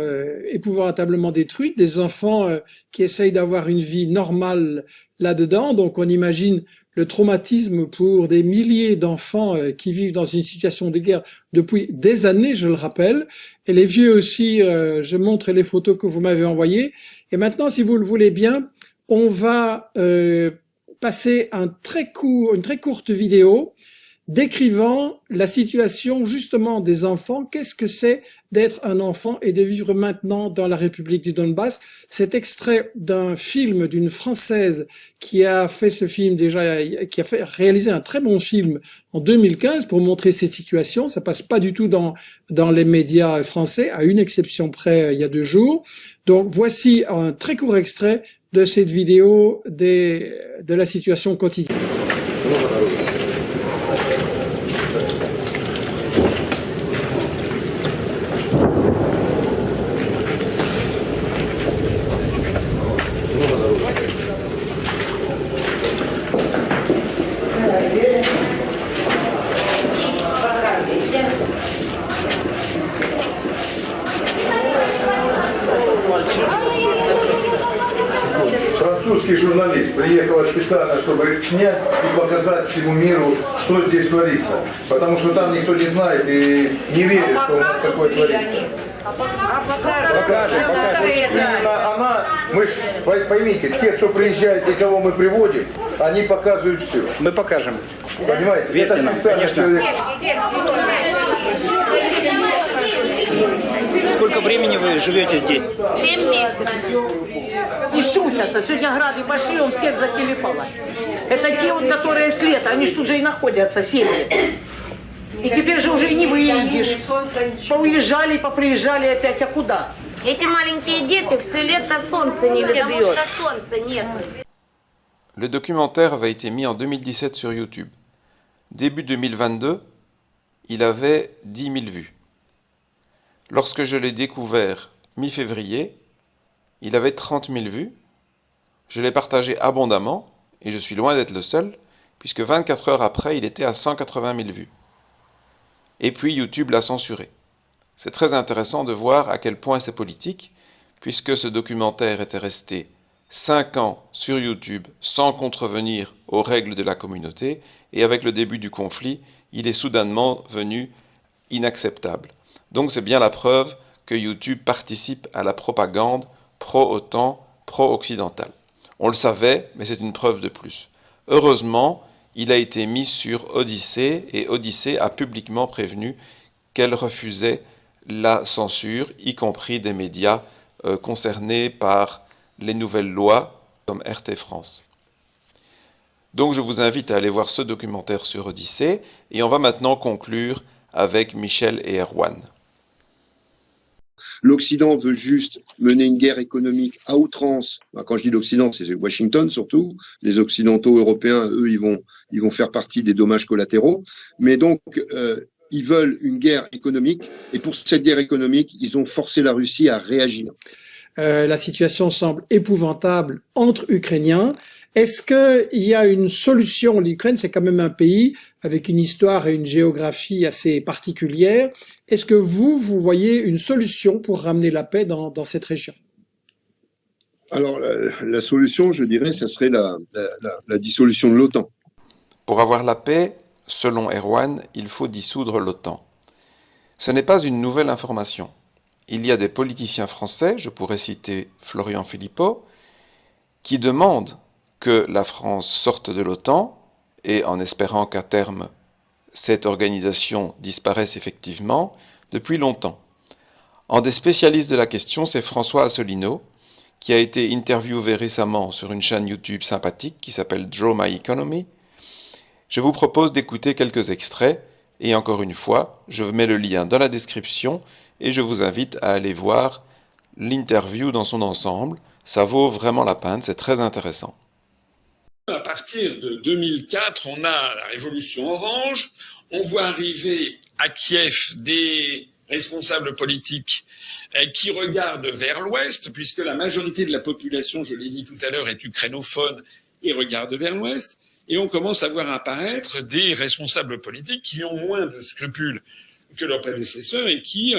épouvantablement détruites, des enfants qui essayent d'avoir une vie normale là-dedans. Donc on imagine le traumatisme pour des milliers d'enfants qui vivent dans une situation de guerre depuis des années, je le rappelle. Et les vieux aussi, je montre les photos que vous m'avez envoyées. Et maintenant, si vous le voulez bien, on va passer une très courte vidéo décrivant la situation justement des enfants. Qu'est-ce que c'est d'être un enfant et de vivre maintenant dans la République du Donbass? C'est extrait d'un film d'une Française qui a fait ce film déjà, qui a réalisé un très bon film en 2015 pour montrer ces situations. Ça passe pas du tout dans les médias français, à une exception près il y a 2 jours. Donc voici un très court extrait de cette vidéo de la situation quotidienne. Французский журналист приехал специально, чтобы снять и показать всему миру, что здесь творится. Потому что там никто не знает и не верит, что у нас такое творится. Покажем. Именно она, мы ж, поймите, те, кто приезжает и кого мы приводим, они показывают все. Мы покажем. Понимаете? Верьте нам, конечно. Сколько времени вы живете здесь? 7 месяцев. И трусятся. Сегодня грады пошли, он всех зателепало. Это те вот, которые с лета, они ж тут же и находятся, семьи. И теперь же уже не выедешь. Поуезжали, поприезжали опять, а куда? Эти маленькие дети все лето солнце не видят, потому что солнца нет. Le documentaire avait été mis en 2017 sur YouTube. Début 2022, il avait 10 000 vues. Lorsque je l'ai découvert mi-février, il avait 30 000 vues. Je l'ai partagé abondamment, et je suis loin d'être le seul, puisque 24 heures après, il était à 180 000 vues. Et puis YouTube l'a censuré. C'est très intéressant de voir à quel point c'est politique, puisque ce documentaire était resté 5 ans sur YouTube sans contrevenir aux règles de la communauté, et avec le début du conflit, il est soudainement devenu inacceptable. Donc c'est bien la preuve que YouTube participe à la propagande pro-OTAN, pro-occidentale. On le savait, mais c'est une preuve de plus. Heureusement, il a été mis sur Odyssée, et Odyssée a publiquement prévenu qu'elle refusait la censure, y compris des médias concernés par les nouvelles lois comme RT France. Donc je vous invite à aller voir ce documentaire sur Odyssée, et on va maintenant conclure avec Michel et Erwan. L'Occident veut juste mener une guerre économique à outrance. Quand je dis l'Occident, c'est Washington surtout. Les Occidentaux européens, eux, ils vont faire partie des dommages collatéraux. Mais donc, ils veulent une guerre économique. Et pour cette guerre économique, ils ont forcé la Russie à réagir. La situation semble épouvantable entre Ukrainiens. Est-ce qu'il y a une solution? L'Ukraine, c'est quand même un pays avec une histoire et une géographie assez particulières. Est-ce que vous voyez une solution pour ramener la paix dans cette région? Alors, la solution, je dirais, ça serait la dissolution de l'OTAN. Pour avoir la paix, selon Erwan, il faut dissoudre l'OTAN. Ce n'est pas une nouvelle information. Il y a des politiciens français, je pourrais citer Florian Philippot, qui demandent que la France sorte de l'OTAN, et en espérant qu'à terme, cette organisation disparaisse effectivement, depuis longtemps. Un des spécialistes de la question, c'est François Asselineau, qui a été interviewé récemment sur une chaîne YouTube sympathique qui s'appelle Draw My Economy. Je vous propose d'écouter quelques extraits, et encore une fois, je mets le lien dans la description, et je vous invite à aller voir l'interview dans son ensemble. Ça vaut vraiment la peine, c'est très intéressant. À partir de 2004, on a la révolution orange, on voit arriver à Kiev des responsables politiques qui regardent vers l'ouest, puisque la majorité de la population, je l'ai dit tout à l'heure, est ukrainophone et regarde vers l'ouest, et on commence à voir apparaître des responsables politiques qui ont moins de scrupules que leurs prédécesseurs et qui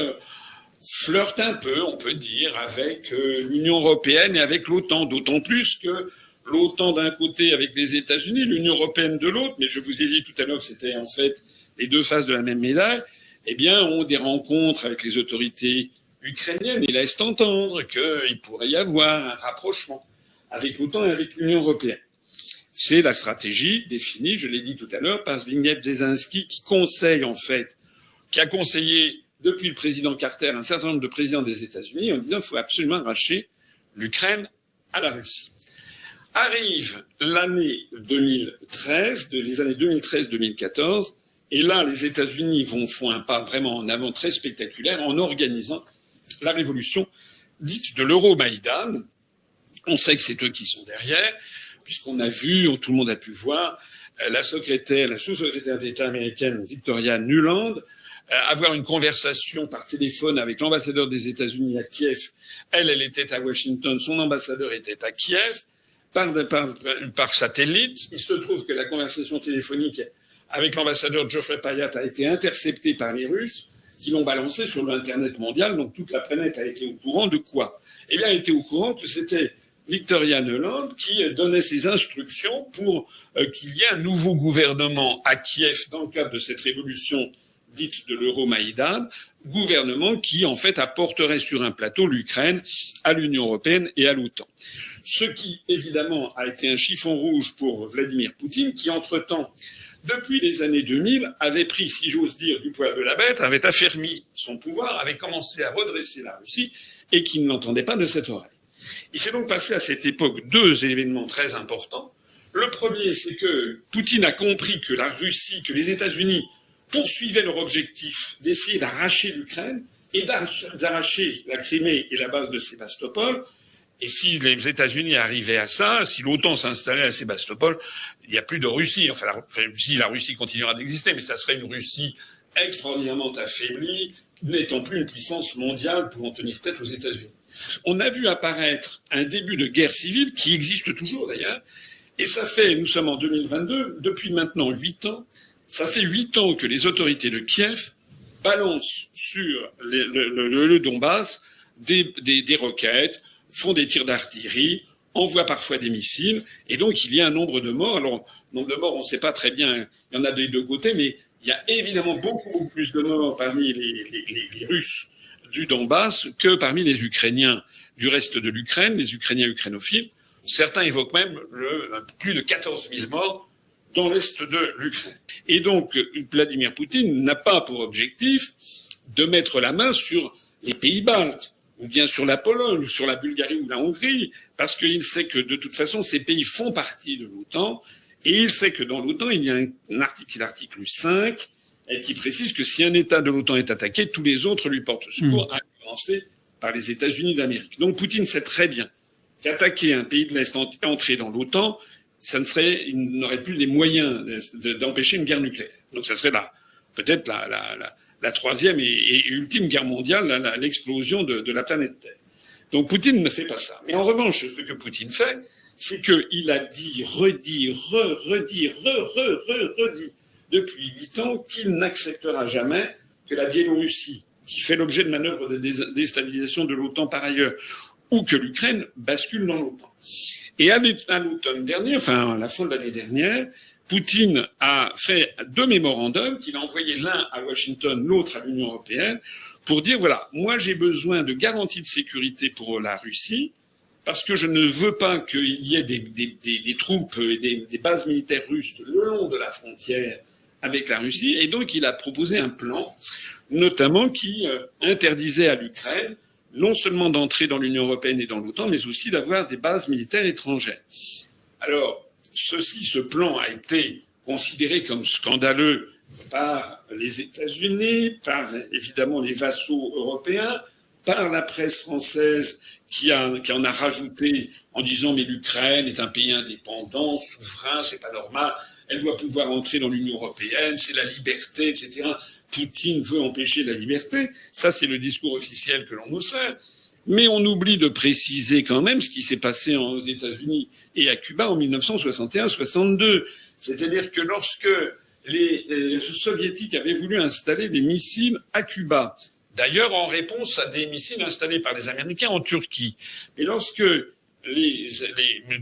flirtent un peu, on peut dire, avec l'Union européenne et avec l'OTAN, d'autant plus que l'OTAN d'un côté avec les États-Unis, l'Union européenne de l'autre, mais je vous ai dit tout à l'heure que c'était en fait les deux faces de la même médaille, eh bien, ont des rencontres avec les autorités ukrainiennes et laissent entendre qu'il pourrait y avoir un rapprochement avec l'OTAN et avec l'Union européenne. C'est la stratégie définie, je l'ai dit tout à l'heure, par Zbigniew Brzezinski, qui a conseillé depuis le président Carter un certain nombre de présidents des États-Unis en disant qu'il faut absolument arracher l'Ukraine à la Russie. Arrive l'année 2013, les années 2013-2014, et là, les États-Unis font un pas vraiment en avant très spectaculaire en organisant la révolution dite de l'Euromaïdan. On sait que c'est eux qui sont derrière, puisqu'on a vu, tout le monde a pu voir, la sous-secrétaire d'État américaine Victoria Nuland avoir une conversation par téléphone avec l'ambassadeur des États-Unis à Kiev. Elle était à Washington, son ambassadeur était à Kiev. Par satellite. Il se trouve que la conversation téléphonique avec l'ambassadeur Geoffrey Payat a été interceptée par les Russes qui l'ont balancée sur l'Internet mondial, donc toute la planète a été au courant de quoi? Eh bien, elle était au courant que c'était Victoria Nuland qui donnait ses instructions pour qu'il y ait un nouveau gouvernement à Kiev dans le cadre de cette révolution dite de l'Euromaïdan, gouvernement qui, en fait, apporterait sur un plateau l'Ukraine à l'Union européenne et à l'OTAN. Ce qui, évidemment, a été un chiffon rouge pour Vladimir Poutine, qui, entre-temps, depuis les années 2000, avait pris, si j'ose dire, du poil de la bête, avait affermi son pouvoir, avait commencé à redresser la Russie, et qui ne l'entendait pas de cette oreille. Il s'est donc passé à cette époque deux événements très importants. Le premier, c'est que Poutine a compris que la Russie, que les États-Unis poursuivaient leur objectif d'essayer d'arracher l'Ukraine et d'arracher la Crimée et la base de Sébastopol. Et si les États-Unis arrivaient à ça, si l'OTAN s'installait à Sébastopol, il n'y a plus de Russie. Enfin, la Russie continuera d'exister, mais ça serait une Russie extraordinairement affaiblie, n'étant plus une puissance mondiale pouvant tenir tête aux États-Unis. On a vu apparaître un début de guerre civile, qui existe toujours d'ailleurs, et ça fait, nous sommes en 2022, depuis maintenant 8 ans, ça fait 8 ans que les autorités de Kiev balancent sur le Donbass des roquettes, font des tirs d'artillerie, envoient parfois des missiles, et donc il y a un nombre de morts. Alors, nombre de morts, on ne sait pas très bien, il y en a des deux côtés, mais il y a évidemment beaucoup plus de morts parmi les Russes du Donbass que parmi les Ukrainiens du reste de l'Ukraine, les Ukrainiens ukrainophiles. Certains évoquent même plus de 14 000 morts dans l'est de l'Ukraine. Et donc, Vladimir Poutine n'a pas pour objectif de mettre la main sur les pays baltes, ou bien sur la Pologne, ou sur la Bulgarie ou la Hongrie, parce qu'il sait que de toute façon, ces pays font partie de l'OTAN, et il sait que dans l'OTAN, il y a un article, l'article 5, qui précise que si un État de l'OTAN est attaqué, tous les autres lui portent secours, à commencer par les États-Unis d'Amérique. Donc Poutine sait très bien qu'attaquer un pays de l'Est entré dans l'OTAN, il n'aurait plus les moyens d'empêcher une guerre nucléaire. Donc ça serait peut-être la troisième et ultime guerre mondiale, l'explosion de la planète Terre. Donc Poutine ne fait pas ça. Mais en revanche, ce que Poutine fait, c'est qu'il a dit, redit depuis 8 ans qu'il n'acceptera jamais que la Biélorussie, qui fait l'objet de manœuvres de déstabilisation de l'OTAN par ailleurs, ou que l'Ukraine bascule dans l'OTAN. Et à l'automne dernier, enfin à la fin de l'année dernière, Poutine a fait 2 mémorandums qu'il a envoyés, l'un à Washington, l'autre à l'Union européenne, pour dire, voilà, moi j'ai besoin de garanties de sécurité pour la Russie, parce que je ne veux pas qu'il y ait des troupes et des bases militaires russes le long de la frontière avec la Russie. Et donc il a proposé un plan, notamment qui interdisait à l'Ukraine non seulement d'entrer dans l'Union européenne et dans l'OTAN, mais aussi d'avoir des bases militaires étrangères. Alors, ce plan a été considéré comme scandaleux par les États-Unis, par évidemment les vassaux européens, par la presse française qui en a rajouté en disant mais l'Ukraine est un pays indépendant, souverain, c'est pas normal, elle doit pouvoir entrer dans l'Union européenne, c'est la liberté, etc. Poutine veut empêcher la liberté. Ça, c'est le discours officiel que l'on nous sert. Mais on oublie de préciser quand même ce qui s'est passé aux États-Unis et à Cuba en 1961-62. C'est-à-dire que lorsque les soviétiques avaient voulu installer des missiles à Cuba, d'ailleurs en réponse à des missiles installés par les Américains en Turquie, mais lorsque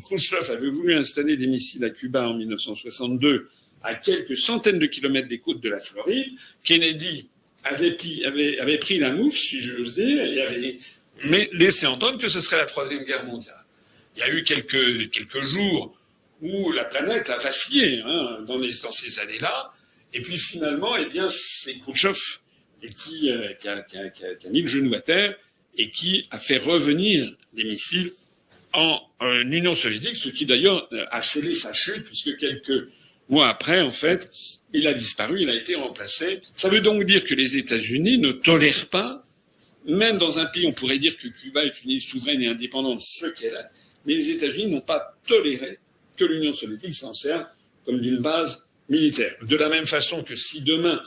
Khrouchtchev avait voulu installer des missiles à Cuba en 1962, à quelques centaines de kilomètres des côtes de la Floride, Kennedy avait pris la mouche, si j'ose dire, et avait laissé entendre que ce serait la Troisième Guerre mondiale. Il y a eu quelques jours où la planète a vacillé dans ces années-là, et puis finalement, eh bien, c'est Khrouchtchev qui a mis le genou à terre et qui a fait revenir les missiles en Union soviétique, ce qui d'ailleurs a scellé sa chute, puisque quelques mois après, en fait, il a disparu, il a été remplacé. Ça veut donc dire que les États-Unis ne tolèrent pas, même dans un pays, on pourrait dire que Cuba est une île souveraine et indépendante, ce qu'elle est, mais les États-Unis n'ont pas toléré que l'Union soviétique s'en serve comme d'une base militaire. De la même façon que si demain,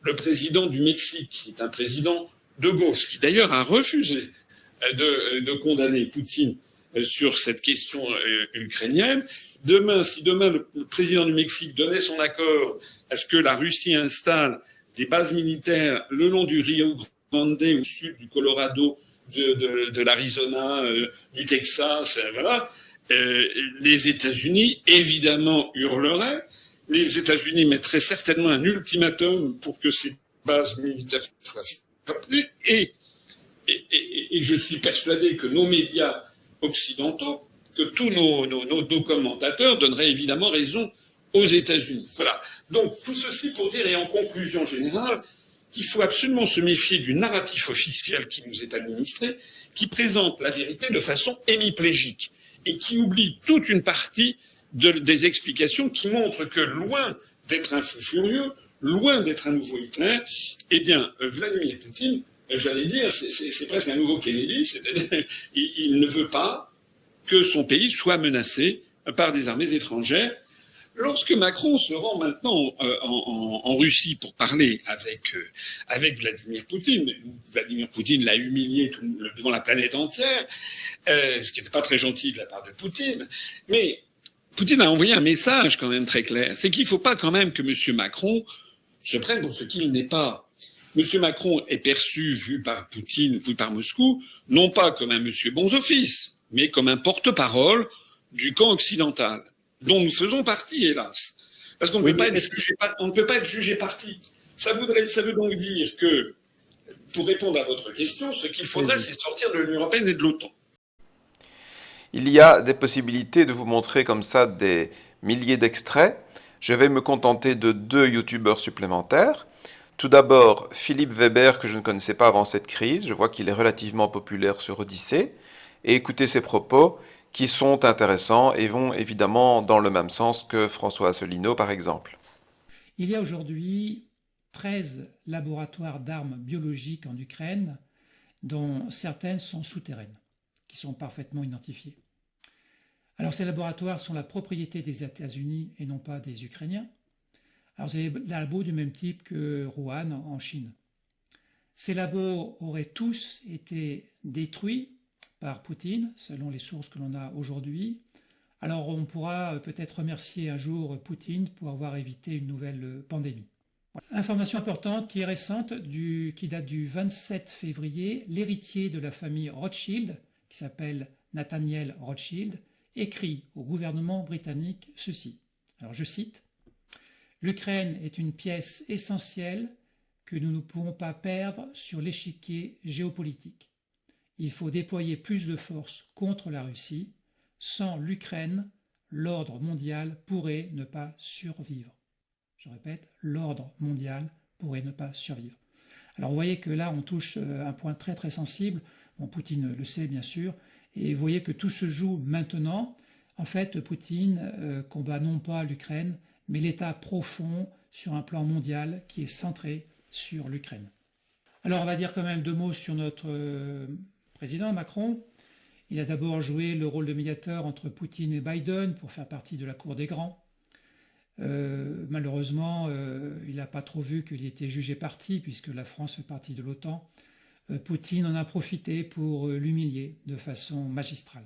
le président du Mexique, qui est un président de gauche, qui d'ailleurs a refusé de condamner Poutine sur cette question ukrainienne, si demain le président du Mexique donnait son accord à ce que la Russie installe des bases militaires le long du Rio Grande, au sud du Colorado, de l'Arizona, du Texas, voilà, les États-Unis évidemment hurleraient. Les États-Unis mettraient certainement un ultimatum pour que ces bases militaires soient rappelées. Et je suis persuadé que nos médias occidentaux, que tous nos commentateurs donneraient évidemment raison aux États-Unis. Voilà. Donc tout ceci pour dire, et en conclusion générale, qu'il faut absolument se méfier du narratif officiel qui nous est administré, qui présente la vérité de façon hémiplégique et qui oublie toute une partie des explications qui montrent que loin d'être un fou furieux, loin d'être un nouveau Hitler, eh bien, Vladimir Poutine, j'allais dire, c'est presque un nouveau Kennedy, c'est-à-dire, il ne veut pas que son pays soit menacé par des armées étrangères. Lorsque Macron se rend maintenant en Russie pour parler avec Vladimir Poutine l'a humilié devant la planète entière, ce qui n'était pas très gentil de la part de Poutine, mais Poutine a envoyé un message quand même très clair, c'est qu'il ne faut pas quand même que M. Macron se prenne pour ce qu'il n'est pas. M. Macron est perçu, vu par Poutine, vu par Moscou, non pas comme un monsieur bons offices, mais comme un porte-parole du camp occidental, dont nous faisons partie, hélas. Parce qu'on ne peut pas être jugé parti. Ça veut donc dire que, pour répondre à votre question, ce qu'il faudrait, c'est sortir de l'Union européenne et de l'OTAN. Il y a des possibilités de vous montrer comme ça des milliers d'extraits. Je vais me contenter de 2 youtubeurs supplémentaires. Tout d'abord, Philippe Weber, que je ne connaissais pas avant cette crise. Je vois qu'il est relativement populaire sur Odyssée. Et écoutez ses propos, qui sont intéressants et vont évidemment dans le même sens que François Asselineau, par exemple. Il y a aujourd'hui 13 laboratoires d'armes biologiques en Ukraine, dont certaines sont souterraines, qui sont parfaitement identifiées. Alors ces laboratoires sont la propriété des États-Unis et non pas des Ukrainiens. Alors c'est des labos du même type que Wuhan en Chine. Ces labos auraient tous été détruits par Poutine, selon les sources que l'on a aujourd'hui. Alors on pourra peut-être remercier un jour Poutine pour avoir évité une nouvelle pandémie. Voilà. Information importante qui est récente, qui date du 27 février, l'héritier de la famille Rothschild, qui s'appelle Nathaniel Rothschild, écrit au gouvernement britannique ceci. Alors je cite, « L'Ukraine est une pièce essentielle que nous ne pouvons pas perdre sur l'échiquier géopolitique. Il faut déployer plus de forces contre la Russie. Sans l'Ukraine, l'ordre mondial pourrait ne pas survivre. » Je répète, l'ordre mondial pourrait ne pas survivre. Alors vous voyez que là, on touche un point très très sensible. Bon, Poutine le sait bien sûr. Et vous voyez que tout se joue maintenant. En fait, Poutine combat non pas l'Ukraine, mais l'État profond sur un plan mondial qui est centré sur l'Ukraine. Alors on va dire quand même 2 mots sur notre président Macron. Il a d'abord joué le rôle de médiateur entre Poutine et Biden pour faire partie de la cour des grands. Malheureusement, il n'a pas trop vu qu'il était jugé parti puisque la France fait partie de l'OTAN. Poutine en a profité pour l'humilier de façon magistrale.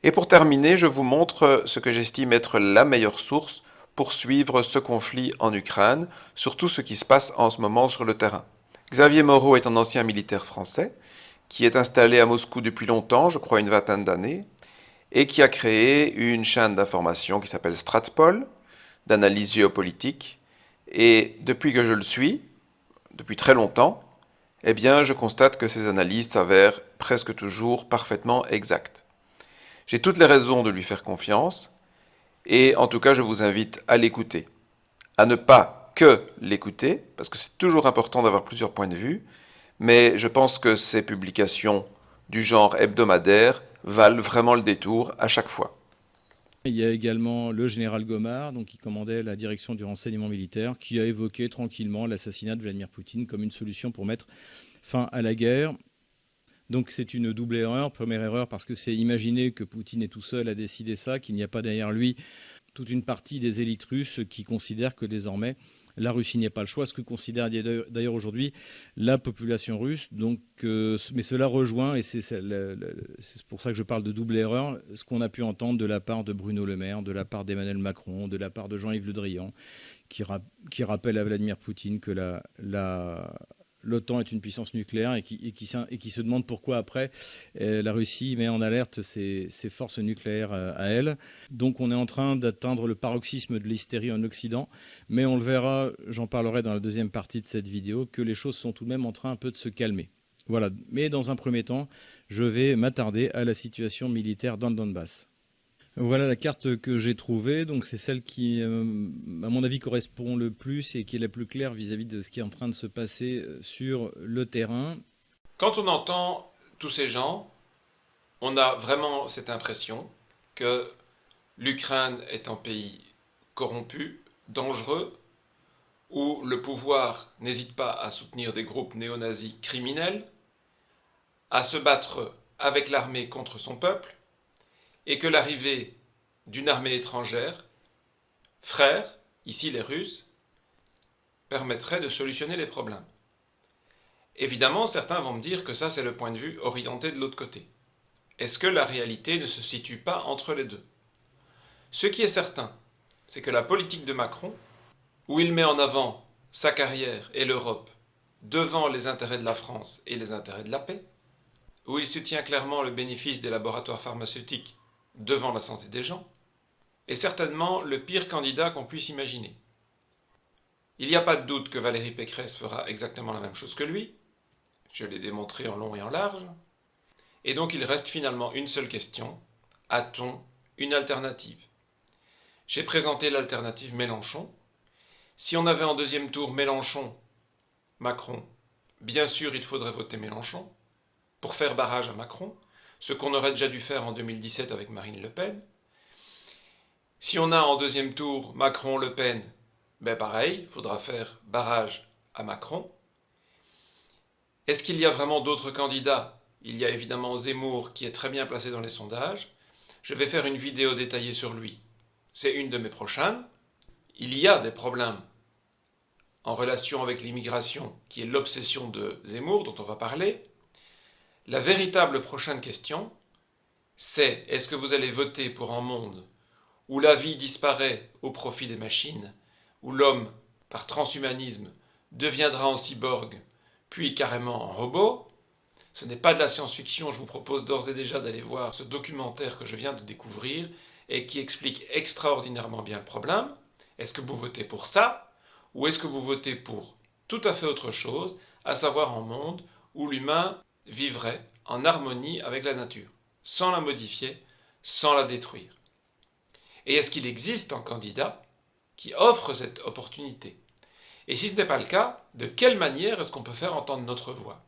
Et pour terminer, je vous montre ce que j'estime être la meilleure source pour suivre ce conflit en Ukraine, surtout ce qui se passe en ce moment sur le terrain. Xavier Moreau est un ancien militaire français qui est installé à Moscou depuis longtemps, je crois une 20aine d'années, et qui a créé une chaîne d'information qui s'appelle Stratpol, d'analyse géopolitique. Et depuis que je le suis, depuis très longtemps, eh bien, je constate que ces analyses s'avèrent presque toujours parfaitement exactes. J'ai toutes les raisons de lui faire confiance, et en tout cas, je vous invite à l'écouter. À ne pas que l'écouter, parce que c'est toujours important d'avoir plusieurs points de vue, mais je pense que ces publications du genre hebdomadaire valent vraiment le détour à chaque fois. Il y a également le général Gomard, donc, qui commandait la direction du renseignement militaire, qui a évoqué tranquillement l'assassinat de Vladimir Poutine comme une solution pour mettre fin à la guerre. Donc c'est une double erreur. Première erreur parce que c'est imaginer que Poutine est tout seul à décider ça, qu'il n'y a pas derrière lui toute une partie des élites russes qui considèrent que désormais la Russie n'y a pas le choix, ce que considère d'ailleurs aujourd'hui la population russe. Donc, mais cela rejoint, et c'est pour ça que je parle de double erreur, ce qu'on a pu entendre de la part de Bruno Le Maire, de la part d'Emmanuel Macron, de la part de Jean-Yves Le Drian, qui rappelle à Vladimir Poutine que l'OTAN est une puissance nucléaire et qui se demande pourquoi après la Russie met en alerte ses forces nucléaires à elle. Donc on est en train d'atteindre le paroxysme de l'hystérie en Occident, mais on le verra, j'en parlerai dans la deuxième partie de cette vidéo, que les choses sont tout de même en train un peu de se calmer. Voilà. Mais dans un premier temps, je vais m'attarder à la situation militaire dans le Donbass. Voilà la carte que j'ai trouvée, donc c'est celle qui, à mon avis, correspond le plus et qui est la plus claire vis-à-vis de ce qui est en train de se passer sur le terrain. Quand on entend tous ces gens, on a vraiment cette impression que l'Ukraine est un pays corrompu, dangereux, où le pouvoir n'hésite pas à soutenir des groupes néo-nazis criminels, à se battre avec l'armée contre son peuple, et que l'arrivée d'une armée étrangère, frère, ici les Russes, permettrait de solutionner les problèmes. Évidemment, certains vont me dire que ça c'est le point de vue orienté de l'autre côté. Est-ce que la réalité ne se situe pas entre les deux? Ce qui est certain, c'est que la politique de Macron, où il met en avant sa carrière et l'Europe devant les intérêts de la France et les intérêts de la paix, où il soutient clairement le bénéfice des laboratoires pharmaceutiques devant la santé des gens, est certainement le pire candidat qu'on puisse imaginer. Il n'y a pas de doute que Valérie Pécresse fera exactement la même chose que lui, je l'ai démontré en long et en large, et donc il reste finalement une seule question, a-t-on une alternative? J'ai présenté l'alternative Mélenchon. Si on avait en deuxième tour Mélenchon, Macron, bien sûr il faudrait voter Mélenchon, pour faire barrage à Macron, ce qu'on aurait déjà dû faire en 2017 avec Marine Le Pen. Si on a en deuxième tour Macron-Le Pen, ben pareil, il faudra faire barrage à Macron. Est-ce qu'il y a vraiment d'autres candidats? Il y a évidemment Zemmour qui est très bien placé dans les sondages. Je vais faire une vidéo détaillée sur lui. C'est une de mes prochaines. Il y a des problèmes en relation avec l'immigration, qui est l'obsession de Zemmour, dont on va parler. La véritable prochaine question, c'est est-ce que vous allez voter pour un monde où la vie disparaît au profit des machines, où l'homme, par transhumanisme, deviendra en cyborg, puis carrément en robot? Ce n'est pas de la science-fiction, je vous propose d'ores et déjà d'aller voir ce documentaire que je viens de découvrir et qui explique extraordinairement bien le problème. Est-ce que vous votez pour ça, ou est-ce que vous votez pour tout à fait autre chose, à savoir un monde où l'humain vivrait en harmonie avec la nature, sans la modifier, sans la détruire? Et est-ce qu'il existe un candidat qui offre cette opportunité? Et si ce n'est pas le cas, de quelle manière est-ce qu'on peut faire entendre notre voix?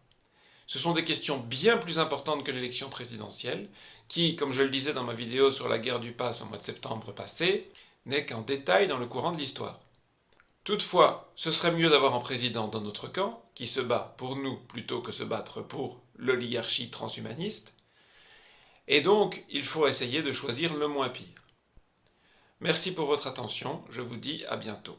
Ce sont des questions bien plus importantes que l'élection présidentielle, qui, comme je le disais dans ma vidéo sur la guerre du pass au mois de septembre passé, n'est qu'un détail dans le courant de l'histoire. Toutefois, ce serait mieux d'avoir un président dans notre camp, qui se bat pour nous plutôt que se battre pour l'oligarchie transhumaniste, et donc il faut essayer de choisir le moins pire. Merci pour votre attention, je vous dis à bientôt.